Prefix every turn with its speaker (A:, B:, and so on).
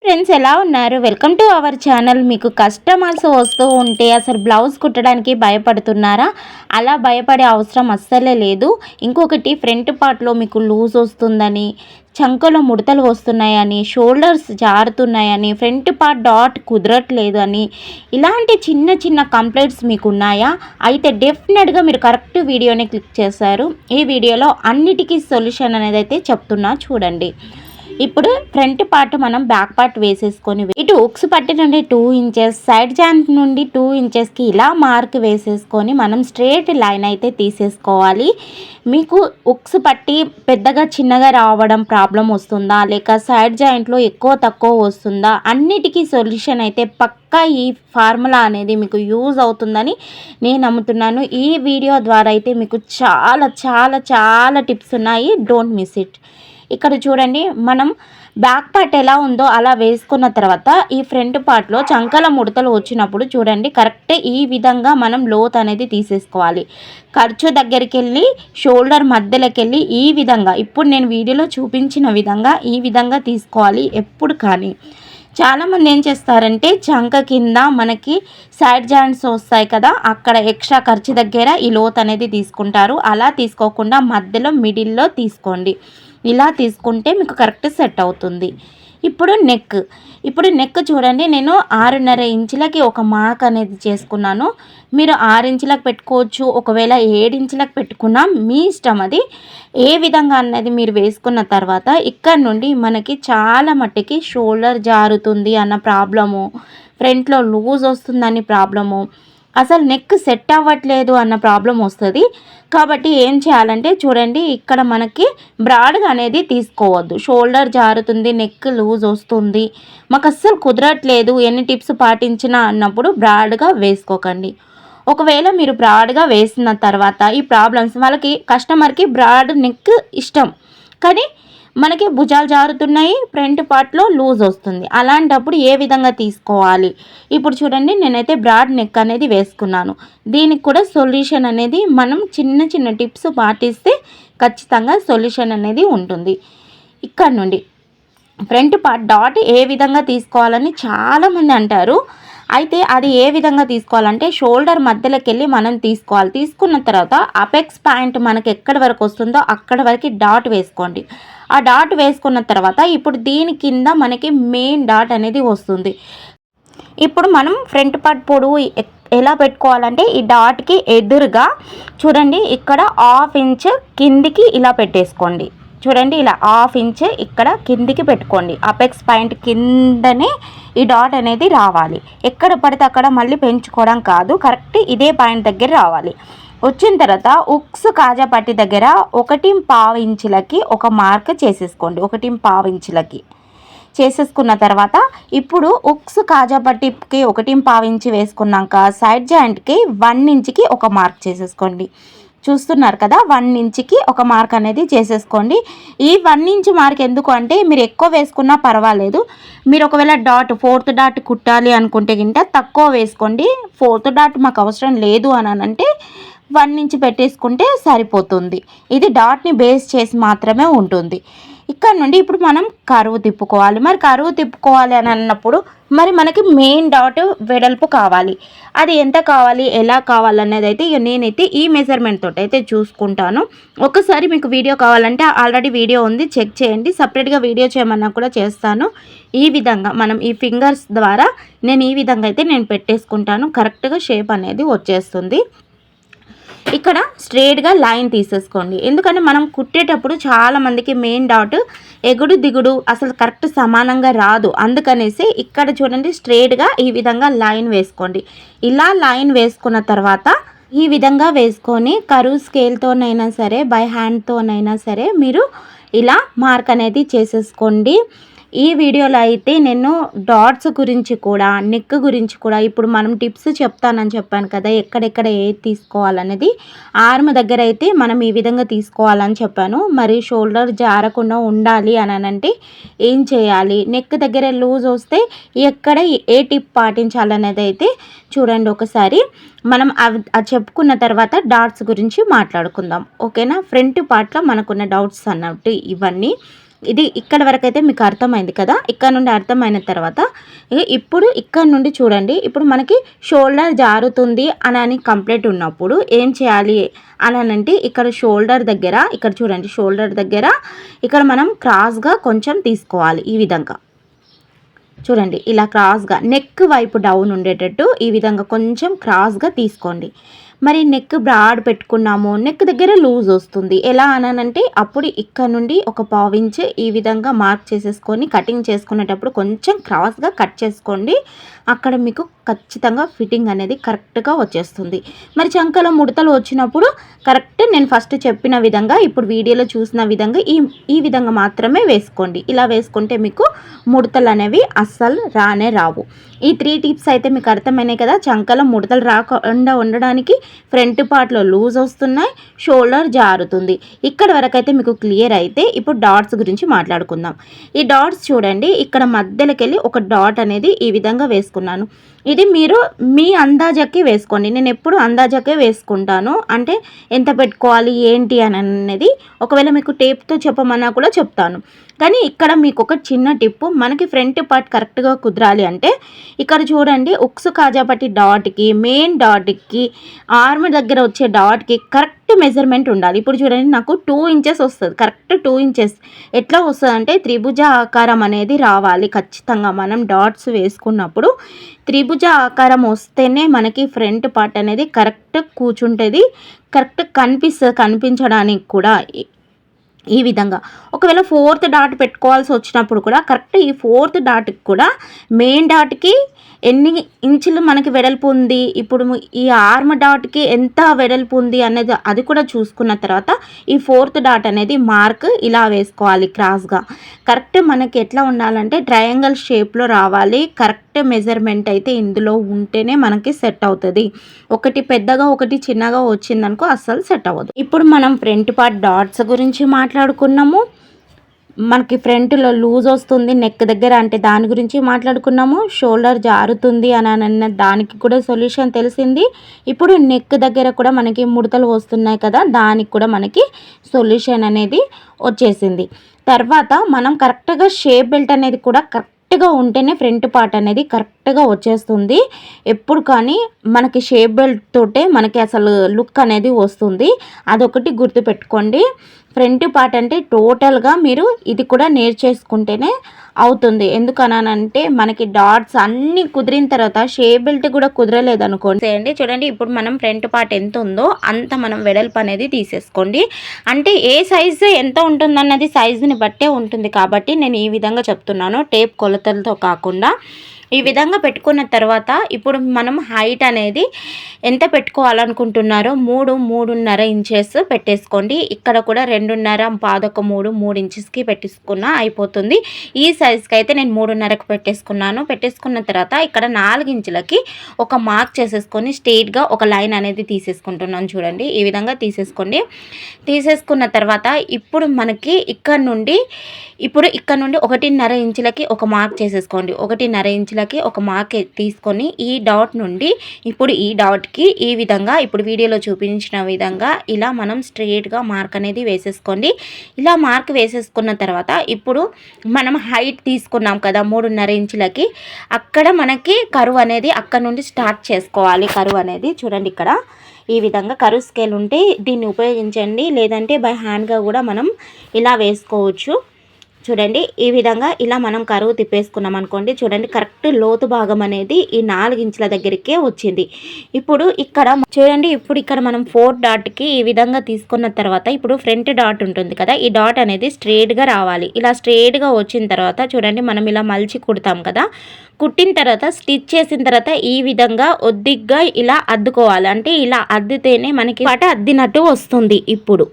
A: Friends ఎలా ఉన్నారు? Welcome to our channel. మీకు కస్టమర్స్ వస్తూ ఉంటే అసలు బ్లౌజ్ కుట్టడానికి భయపడుతున్నారా? అలా భయపడే అవసరం అస్సలే లేదు. ఇంకొకటి ఫ్రంట్ పార్ట్లో మీకు లూజ్ వస్తుందని, చంకలో ముడతలు వస్తున్నాయని, షోల్డర్స్ జారుతున్నాయని, ఫ్రంట్ పార్ట్ డాట్ కుదరట్లేదు అని, ఇలాంటి చిన్న చిన్న కంప్లైంట్స్ మీకు ఉన్నాయా? అయితే డెఫినెట్గా మీరు కరెక్ట్ వీడియోని క్లిక్ చేశారు. ఈ వీడియోలో అన్నిటికీ సొల్యూషన్ అనేది అయితే చెప్తున్నా చూడండి. ఇప్పుడు ఫ్రంట్ పార్ట్ మనం బ్యాక్ పార్ట్ వేసేసుకొని ఇటు ఉక్స్ పట్టి నుండి 2 ఇంచెస్, సైడ్ జాయింట్ నుండి 2 ఇంచెస్కి ఇలా మార్క్ వేసేసుకొని మనం స్ట్రేట్ లైన్ అయితే తీసేసుకోవాలి. మీకు ఉక్స్ పట్టి పెద్దగా చిన్నగా రావడం ప్రాబ్లం వస్తుందా, లేక సైడ్ జాయింట్లో ఎక్కువ తక్కువ వస్తుందా, అన్నిటికీ సొల్యూషన్ అయితే పక్కా ఈ ఫార్ములా అనేది మీకు యూజ్ అవుతుందని నేను నమ్ముతున్నాను. ఈ వీడియో ద్వారా అయితే మీకు చాలా చాలా చాలా టిప్స్ ఉన్నాయి. Don't miss it. ఇక్కడ చూడండి, మనం బ్యాక్ పార్ట్ ఎలా ఉందో అలా వేసుకున్న తర్వాత ఈ ఫ్రంట్ పార్ట్లో చంకల ముడతలు వచ్చినప్పుడు చూడండి, కరెక్ట్ ఈ విధంగా మనం లోత్ అనేది తీసేసుకోవాలి. ఖర్చు దగ్గరికి వెళ్ళి షోల్డర్ మధ్యలోకి వెళ్ళి ఈ విధంగా ఇప్పుడు నేను వీడియోలో చూపించిన విధంగా ఈ విధంగా తీసుకోవాలి ఎప్పుడు. కానీ చాలామంది ఏం చేస్తారంటే చంక కింద మనకి సైడ్ జాయింట్స్ వస్తాయి కదా, అక్కడ ఎక్స్ట్రా ఖర్చు దగ్గర ఈ లోత్ అనేది తీసుకుంటారు. అలా తీసుకోకుండా మధ్యలో మిడిల్లో తీసుకోండి. ఇలా తీసుకుంటే మీకు కరెక్ట్ సెట్ అవుతుంది. ఇప్పుడు నెక్ చూడండి, నేను 6.5 ఇంచులకి ఒక మార్క్ అనేది చేసుకున్నాను. మీరు 6 ఇంచులకు పెట్టుకోవచ్చు, ఒకవేళ 7 ఇంచులకు పెట్టుకున్నా మీ ఇష్టం. అది ఏ విధంగా అన్నది మీరు వేసుకున్న తర్వాత ఇక్కడ నుండి మనకి చాలా మట్టుకి షోల్డర్ జారుతుంది అన్న ప్రాబ్లము, ఫ్రంట్లో లూజ్ వస్తుందని ప్రాబ్లము, అసలు నెక్ సెట్ అవ్వట్లేదు అన్న ప్రాబ్లం వస్తుంది. కాబట్టి ఏం చేయాలంటే చూడండి, ఇక్కడ మనకి బ్రాడ్గా అనేది తీసుకోవద్దు. షోల్డర్ జారుతుంది, నెక్ లూజ్ వస్తుంది, మాకు అస్సలు కుదరట్లేదు, ఎన్ని టిప్స్ పాటించినా అన్నప్పుడు బ్రాడ్గా వేసుకోకండి. ఒకవేళ మీరు బ్రాడ్గా వేసిన తర్వాత ఈ ప్రాబ్లమ్స్ వాళ్ళకి కస్టమర్కి బ్రాడ్ నెక్ ఇష్టం, కానీ మనకి భుజాలు జారుతున్నాయి, ఫ్రంట్ పార్ట్లో లూజ్ వస్తుంది. అలాంటప్పుడు ఏ విధంగా తీసుకోవాలి? ఇప్పుడు చూడండి, నేనైతే బ్రాడ్ నెక్ అనేది వేసుకున్నాను. దీనికి కూడా సొల్యూషన్ అనేది మనం చిన్న చిన్న టిప్స్ పాటిస్తే ఖచ్చితంగా సొల్యూషన్ అనేది ఉంటుంది. ఇక్కడ నుండి ఫ్రంట్ పార్ట్ డాట్ ఏ విధంగా తీసుకోవాలని చాలామంది అంటారు. అయితే అది ఏ విధంగా తీసుకోవాలంటే షోల్డర్ మధ్యలోకి వెళ్ళి మనం తీసుకోవాలి. తీసుకున్న తర్వాత అపెక్స్ పాయింట్ మనకి ఎక్కడి వరకు వస్తుందో అక్కడి వరకు డాట్ వేసుకోండి. ఆ డాట్ వేసుకున్న తర్వాత ఇప్పుడు దీని కింద మనకి మెయిన్ డాట్ అనేది వస్తుంది. ఇప్పుడు మనం ఫ్రంట్ పార్ట్ పొడవు ఎలా పెట్టుకోవాలంటే ఈ డాట్కి ఎదురుగా చూడండి, ఇక్కడ 1/2 ఇంచ్ కిందికి ఇలా పెట్టేసుకోండి. చూడండి, ఇలా 1/2 ఇంచ్ ఇక్కడ కిందికి పెట్టుకోండి. అపెక్స్ పాయింట్ కిందనే ఈ డాట్ అనేది రావాలి. ఎక్కడ పడితే అక్కడ మళ్ళీ పెంచుకోవడం కాదు, కరెక్ట్ ఇదే పాయింట్ దగ్గర రావాలి. వచ్చిన తర్వాత ఉక్స్ కాజా పట్టి దగ్గర 1.5 ఇంచులకి ఒక మార్క్ చేసేసుకోండి. 1.5 ఇంచులకి చేసేసుకున్న తర్వాత ఇప్పుడు ఉక్స్ కాజా పట్టికి 1.5 ఇంచు వేసుకున్నాక సైడ్ జాయింట్కి 1 ఇంచుకి ఒక మార్క్ చేసేసుకోండి. చూస్తున్నారు కదా, 1 ఇంచుకి ఒక మార్క్ అనేది చేసేసుకోండి. ఈ 1 ఇంచ్ మార్క్ ఎందుకు అంటే మీరు ఎక్కువ వేసుకున్నా పర్వాలేదు. మీరు ఒకవేళ డాట్ 4th డాట్ కుట్టాలి అనుకుంటే గింట తక్కువ వేసుకోండి. 4th డాట్ మాకు అవసరం లేదు అని అంటే 1 ఇంచ్ పెట్టేసుకుంటే సరిపోతుంది. ఇది డాట్ని బేస్ చేసి మాత్రమే ఉంటుంది. ఇక్కడ నుండి ఇప్పుడు మనం కరువు తిప్పుకోవాలి. మరి కరువు తిప్పుకోవాలి అని అన్నప్పుడు మరి మనకి మెయిన్ డాట్ వెడల్పు కావాలి. అది ఎంత కావాలి, ఎలా కావాలనేది అయితే నేనైతే ఈ మెజర్మెంట్ తోటి అయితే చూసుకుంటాను. ఒకసారి మీకు వీడియో కావాలంటే ఆల్రెడీ వీడియో ఉంది, చెక్ చేయండి. సపరేట్గా వీడియో చేయమన్నా కూడా చేస్తాను. ఈ విధంగా మనం ఈ ఫింగర్స్ ద్వారా నేను ఈ విధంగా అయితే నేను పెట్టేసుకుంటాను. కరెక్ట్గా షేప్ అనేది వచ్చేస్తుంది. ఇక్కడ స్ట్రేట్గా లైన్ తీసేసుకోండి. ఎందుకంటే మనం కుట్టేటప్పుడు చాలామందికి మెయిన్ డాట్ ఎగుడు దిగుడు అసలు కరెక్ట్ సమానంగా రాదు. అందుకనేసి ఇక్కడ చూడండి, స్ట్రేట్గా ఈ విధంగా లైన్ వేసుకోండి. ఇలా లైన్ వేసుకున్న తర్వాత ఈ విధంగా వేసుకొని కరువు స్కేల్తోనైనా సరే బై హ్యాండ్తోనైనా సరే మీరు ఇలా మార్క్ అనేది చేసేసుకోండి. ఈ వీడియోలో అయితే నేను డాట్స్ గురించి కూడా నెక్ గురించి కూడా ఇప్పుడు మనం టిప్స్ చెప్తానని చెప్పాను కదా, ఎక్కడెక్కడ ఏది తీసుకోవాలనేది. ఆర్మ్ దగ్గర అయితే మనం ఈ విధంగా తీసుకోవాలని చెప్పాను. మరి షోల్డర్ జారకుండా ఉండాలి అని అంటే ఏం చేయాలి, నెక్ దగ్గర లూజ్ వస్తే ఎక్కడ ఏ టిప్ పాటించాలనేది అయితే చూడండి. ఒకసారి మనం అది చెప్పుకున్న తర్వాత డాట్స్ గురించి మాట్లాడుకుందాం, ఓకేనా? ఫ్రంట్ పార్ట్లో మనకున్న డౌట్స్ అన్నట్టు ఇవన్నీ. ఇది ఇక్కడ వరకు అయితే మీకు అర్థమైంది కదా. ఇక్కడ నుండి అర్థమైన తర్వాత ఇప్పుడు ఇక్కడ నుండి చూడండి, ఇప్పుడు మనకి షోల్డర్ జారుతుంది అని కంప్లీట్ ఉన్నప్పుడు ఏం చేయాలి అని అంటే ఇక్కడ షోల్డర్ దగ్గర, ఇక్కడ చూడండి షోల్డర్ దగ్గర ఇక్కడ మనం క్రాస్గా కొంచెం తీసుకోవాలి. ఈ విధంగా చూడండి, ఇలా క్రాస్గా నెక్ వైపు డౌన్ ఉండేటట్టు ఈ విధంగా కొంచెం క్రాస్గా తీసుకోండి. మరి నెక్ బ్రాడ్ పెట్టుకున్నాము, నెక్ దగ్గర లూజ్ వస్తుంది. ఎలా అనంటే అప్పుడు ఇక్కడ నుండి ఒక పావించ్ ఈ విధంగా మార్క్ చేసేసుకొని కటింగ్ చేసుకునేటప్పుడు కొంచెం క్రాస్గా కట్ చేసుకోండి. అక్కడ మీకు ఖచ్చితంగా ఫిట్టింగ్ అనేది కరెక్ట్గా వచ్చేస్తుంది. మరి చంకలో ముడతలు వచ్చినప్పుడు కరెక్ట్ నేను ఫస్ట్ చెప్పిన విధంగా, ఇప్పుడు వీడియోలో చూసిన విధంగా ఈ విధంగా మాత్రమే వేసుకోండి. ఇలా వేసుకుంటే మీకు ముడతలు అనేవి అస్సలు రానే రావు. ఈ 3 టిప్స్ అయితే మీకు అర్థమైనాయి కదా. చంకలో ముడతలు రాకుండా ఉండడానికి ఫ్రంట్ పార్ట్లో లూజ్ వస్తున్నాయి, షోల్డర్ జారుతుంది. ఇక్కడ వరకు అయితే మీకు క్లియర్ అయితే ఇప్పుడు డాట్స్ గురించి మాట్లాడుకుందాం. ఈ డాట్స్ చూడండి, ఇక్కడ మధ్యలోకి వెళ్ళి ఒక డాట్ అనేది ఈ విధంగా వేసుకున్నాను. ఇది మీరు మీ అందాజకి వేసుకోండి. నేను ఎప్పుడు అందాజకే వేసుకుంటాను. అంటే ఎంత పెట్టుకోవాలి ఏంటి అని అనేది ఒకవేళ మీకు టేప్తో చెప్పమన్నా కూడా చెప్తాను. కానీ ఇక్కడ మీకు ఒక చిన్న టిప్పు, మనకి ఫ్రంట్ పార్ట్ కరెక్ట్గా కుదరాలి అంటే ఇక్కడ చూడండి, ఉక్సు కాజాపట్టి డాట్కి, మెయిన్ డాట్కి, ఆర్మ్ దగ్గర వచ్చే డాట్కి కరెక్ట్ మెజర్మెంట్ ఉండాలి. ఇప్పుడు చూడండి నాకు 2 ఇంచెస్ వస్తుంది, కరెక్ట్ 2 ఇంచెస్. ఎట్లా వస్తుంది అంటే త్రిభుజ ఆకారం అనేది రావాలి. ఖచ్చితంగా మనం డాట్స్ వేసుకున్నప్పుడు త్రిభుజ ఆకారం వస్తేనే మనకి ఫ్రంట్ పార్ట్ అనేది కరెక్ట్ కూర్చుంటుంది, కరెక్ట్ కనిపించడానికి కూడా. ఈ విధంగా ఒకవేళ 4th డాట్ పెట్టుకోవాల్సి వచ్చినప్పుడు కూడా కరెక్ట్ ఈ 4th డాట్కి కూడా మెయిన్ డాట్కి ఎన్ని ఇంచులు మనకి వెడల్పు ఉంది, ఇప్పుడు ఈ ఆర్మ్ డాట్కి ఎంత వెడల్పు ఉంది అనేది అది కూడా చూసుకున్న తర్వాత ఈ 4th డాట్ అనేది మార్క్ ఇలా వేసుకోవాలి క్రాస్గా. కరెక్ట్ మనకి ఎట్లా ఉండాలంటే ట్రయాంగిల్ షేప్లో రావాలి. కరెక్ట్ మెజర్మెంట్ అయితే ఇందులో ఉంటేనే మనకి సెట్ అవుతుంది. ఒకటి పెద్దగా ఒకటి చిన్నగా వచ్చిందనుకో అస్సలు సెట్ అవ్వదు. ఇప్పుడు మనం ఫ్రంట్ పార్ట్ డాట్స్ గురించి మాట్లాడుకున్నాము. మనకి ఫ్రంట్లో లూజ్ వస్తుంది నెక్ దగ్గర అంటే దాని గురించి మాట్లాడుకున్నాము. షోల్డర్ జారుతుంది అని అన్న దానికి కూడా సొల్యూషన్ తెలిసింది. ఇప్పుడు నెక్ దగ్గర కూడా మనకి ముడతలు వస్తున్నాయి కదా, దానికి కూడా మనకి సొల్యూషన్ అనేది వచ్చేసింది. తర్వాత మనం కరెక్ట్గా షేప్ బెల్ట్ అనేది కూడా కరెక్ట్గా ఉంటేనే ఫ్రంట్ పార్ట్ అనేది కరెక్ట్గా వచ్చేస్తుంది. ఎప్పుడు కానీ మనకి షేప్ బెల్ట్ తోటే మనకి అసలు లుక్ అనేది వస్తుంది. అదొకటి గుర్తుపెట్టుకోండి. ఫ్రంట్ పార్ట్ అంటే టోటల్గా మీరు ఇది కూడా నేర్చేసుకుంటేనే అవుతుంది. ఎందుకనంటే మనకి డాట్స్ అన్నీ కుదిరిన తర్వాత షేప్ బెల్ట్ కూడా కుదరలేదు అనుకోండి. చూడండి ఇప్పుడు మనం ఫ్రంట్ పార్ట్ ఎంత ఉందో అంత మనం వెడల్పు అనేది తీసేసుకోండి. అంటే ఏ సైజు ఎంత ఉంటుందన్నది సైజుని బట్టే ఉంటుంది కాబట్టి నేను ఈ విధంగా చెప్తున్నాను, టేప్ కొలతలతో కాకుండా. ఈ విధంగా పెట్టుకున్న తర్వాత ఇప్పుడు మనం హైట్ అనేది ఎంత పెట్టుకోవాలనుకుంటున్నారో 3.5 ఇంచెస్ పెట్టేసుకోండి. ఇక్కడ కూడా 2.5 3 ఇంచెస్కి పెట్టేసుకున్న అయిపోతుంది. ఈ సైజ్కి అయితే నేను 3.5కి పెట్టేసుకున్నాను. పెట్టేసుకున్న తర్వాత ఇక్కడ 4 ఇంచులకి ఒక మార్క్ చేసేసుకొని స్ట్రెయిట్గా ఒక లైన్ అనేది తీసేసుకుంటున్నాను. చూడండి ఈ విధంగా తీసేసుకోండి. తీసేసుకున్న తర్వాత ఇప్పుడు మనకి ఇక్కడ నుండి 1.5 ఇంచులకి ఒక మార్క్ చేసేసుకోండి. 1.5 ఇంచులకి ఒక మార్క్ తీసుకొని ఈ డాట్ నుండి ఇప్పుడు ఈ డాట్కి ఈ విధంగా ఇప్పుడు వీడియోలో చూపించిన విధంగా ఇలా మనం స్ట్రెయిట్గా మార్క్ అనేది వేసేసుకోండి. ఇలా మార్క్ వేసేసుకున్న తర్వాత ఇప్పుడు మనం హైట్ తీసుకున్నాం కదా 3.5 ఇంచులకి, అక్కడ మనకి కరువు అనేది అక్కడ నుండి స్టార్ట్ చేసుకోవాలి. కరువు అనేది చూడండి ఇక్కడ ఈ విధంగా కరువు స్కేల్ ఉంటే దీన్ని ఉపయోగించండి, లేదంటే బై హ్యాండ్గా కూడా మనం ఇలా వేసుకోవచ్చు. చూడండి ఈ విధంగా ఇలా మనం కరువు తిప్పేసుకున్నాం అనుకోండి. చూడండి కరెక్ట్ లోతు భాగం అనేది ఈ 4 ఇంచుల దగ్గరికే వచ్చింది. ఇప్పుడు ఇక్కడ చూడండి, ఇప్పుడు ఇక్కడ మనం 4 డాట్కి ఈ విధంగా తీసుకున్న తర్వాత ఇప్పుడు ఫ్రంట్ డాట్ ఉంటుంది కదా, ఈ డాట్ అనేది స్ట్రెయిట్గా రావాలి. ఇలా స్ట్రెయిట్గా వచ్చిన తర్వాత చూడండి మనం ఇలా మలిచి కుడతాం కదా, కుట్టిన తర్వాత స్టిచ్ చేసిన తర్వాత ఈ విధంగా ఒద్దిగ్గా ఇలా అద్దుకోవాలి. అంటే ఇలా అద్దితేనే మనకి పాట అద్దినట్టు వస్తుంది. ఇప్పుడు